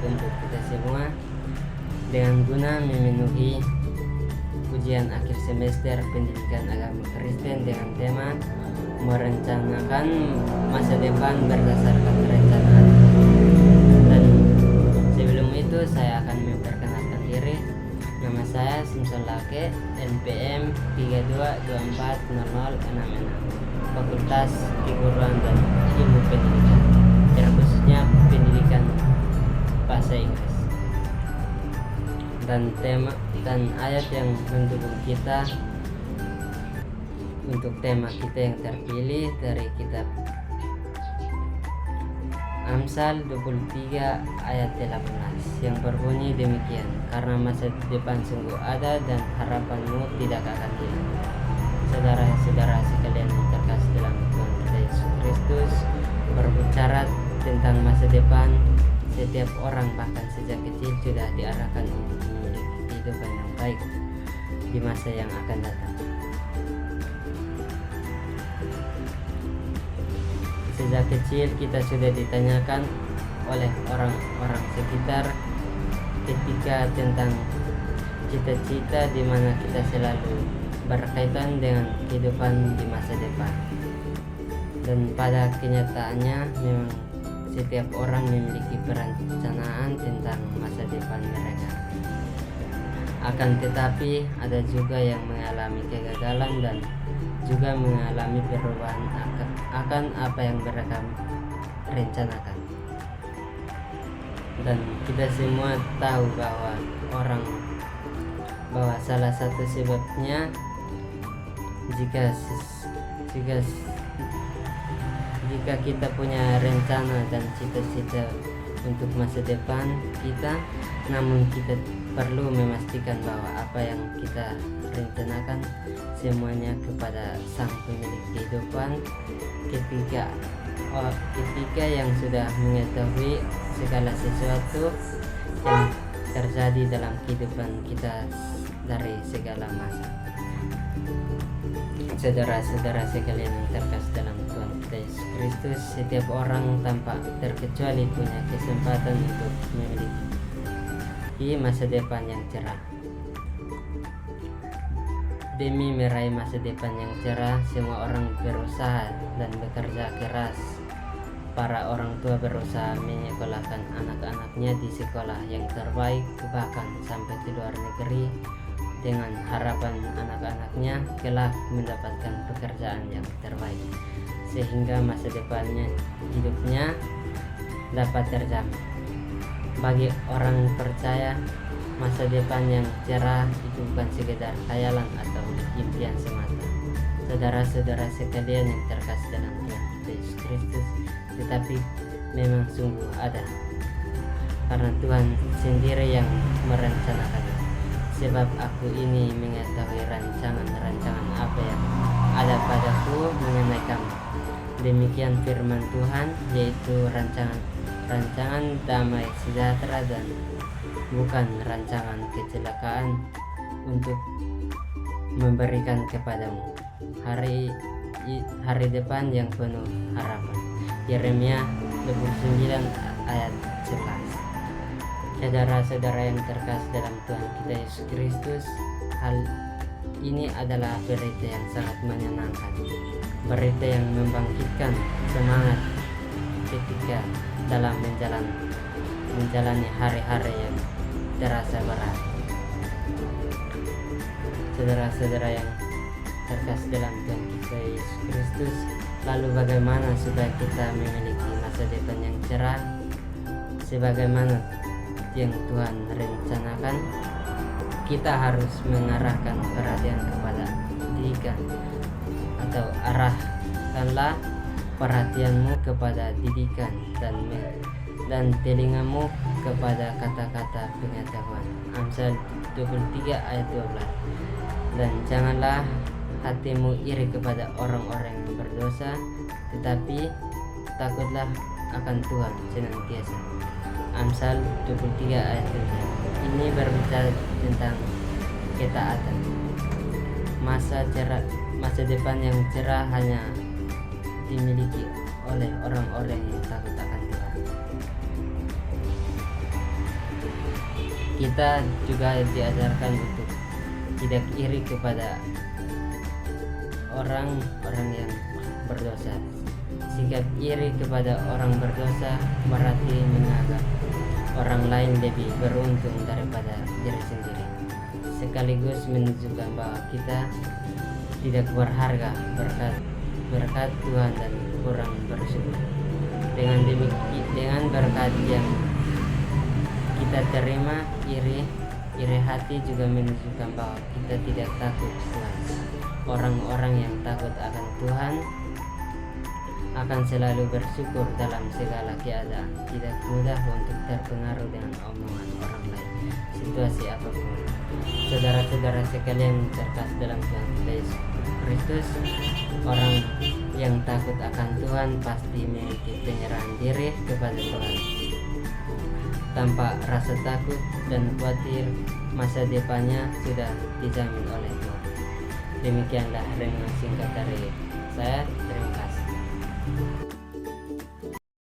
untuk kita semua dengan guna memenuhi ujian akhir semester pendidikan agama Kristen dengan tema merencanakan masa depan berdasarkan perencanaan. Dan sebelum itu saya akan memperkenalkan diri. Nama saya Simpson Lake, NPM 32240066, Fakultas Keguruan dan Ilmu Pendidikan, terkhususnya pendidikan bahasa Inggris. Dan tema dan ayat yang mendukung kita untuk tema kita yang terpilih dari kitab Amsal 23 ayat 18 yang berbunyi demikian, karena masa depan sungguh ada dan harapanmu tidak akan hilang. Saudara-saudara sekalian yang terkasih dalam Tuhan kita Yesus Kristus, berbicara tentang masa depan, setiap orang bahkan sejak kecil sudah diarahkan untuk memiliki kehidupan yang baik di masa yang akan datang. Sejak kecil kita sudah ditanyakan oleh orang-orang sekitar ketika tentang cita-cita di mana kita selalu berkaitan dengan kehidupan di masa depan. Dan pada kenyataannya memang setiap orang memiliki perencanaan tentang masa depan mereka. Akan tetapi ada juga yang mengalami kegagalan dan juga mengalami perubahan akan apa yang mereka rencanakan. Dan kita semua tahu bahwa salah satu sebabnya jika kita punya rencana dan cita-cita untuk masa depan kita, namun kita perlu memastikan bahwa apa yang kita rencanakan semuanya kepada Sang Pemilik kehidupan ketika yang sudah mengetahui segala sesuatu yang terjadi dalam kehidupan kita dari segala masa. Saudara-saudara sekalian yang terkasih dalam Tuhan kita Yesus Kristus, setiap orang tanpa terkecuali punya kesempatan untuk memiliki masa depan yang cerah. Demi meraih masa depan yang cerah, semua orang berusaha dan bekerja keras. Para orang tua berusaha menyekolahkan anak-anaknya di sekolah yang terbaik, bahkan sampai ke luar negeri, dengan harapan anak-anaknya kelak mendapatkan pekerjaan yang terbaik, sehingga masa depannya hidupnya dapat terjamin. Bagi orang percaya, masa depan yang cerah itu bukan sekedar khayalan atau impian semata. Saudara-saudara sekalian yang terkasih dalam Tuhan kita Yesus Kristus, tetapi memang sungguh ada, karena Tuhan sendiri yang merencanakannya. Sebab aku ini mengetahui rancangan-rancangan apa yang ada padaku mengenai kamu. Demikian firman Tuhan, yaitu rancangan damai sejahtera dan bukan rancangan kecelakaan, untuk memberikan kepadamu hari depan yang penuh harapan. Yeremia 29 ayat 11. Saudara-saudara yang terkasih dalam Tuhan kita Yesus Kristus, hal ini adalah berita yang sangat menyenangkan, berita yang membangkitkan semangat ketika dalam menjalani hari-hari yang terasa berat. Saudara-saudara yang terkasih dalam Tuhan kita Yesus Kristus, lalu bagaimana supaya kita memiliki masa depan yang cerah sebagaimana yang Tuhan rencanakan? Kita harus mengarahkan perhatian kepada didikan, atau arahkanlah perhatianmu kepada didikan dan telingamu kepada kata-kata pengetahuan. Amsal 23 ayat 12. Dan janganlah hatimu iri kepada orang-orang yang berdosa, tetapi takutlah akan Tuhan senantiasa. Amsal 23 ayat 7. Ini berbicara tentang ketaatan. Masa depan yang cerah hanya dimiliki oleh orang-orang yang takut akan Tuhan. Kita juga diajarkan untuk tidak iri kepada orang-orang yang berdosa. Sikap iri kepada orang berdosa berarti menganggap orang lain lebih beruntung daripada diri sendiri, sekaligus menunjukkan bahwa kita tidak berharga berkat Tuhan dan kurang bersyukur. Dengan berkat yang kita terima, iri hati juga menunjukkan bahwa kita tidak takut Tuhan. Orang-orang yang takut akan Tuhan akan selalu bersyukur dalam segala keadaan, tidak mudah untuk terpengaruh dengan omongan orang lain, situasi apapun. Saudara-saudara sekalian terkasih dalam Tuhan Yesus Kristus, orang yang takut akan Tuhan pasti memiliki penyerahan diri kepada Tuhan. Tanpa rasa takut dan khawatir, masa depannya sudah dijamin oleh Tuhan. Demikianlah renungan singkat dari saya. Terima kasih.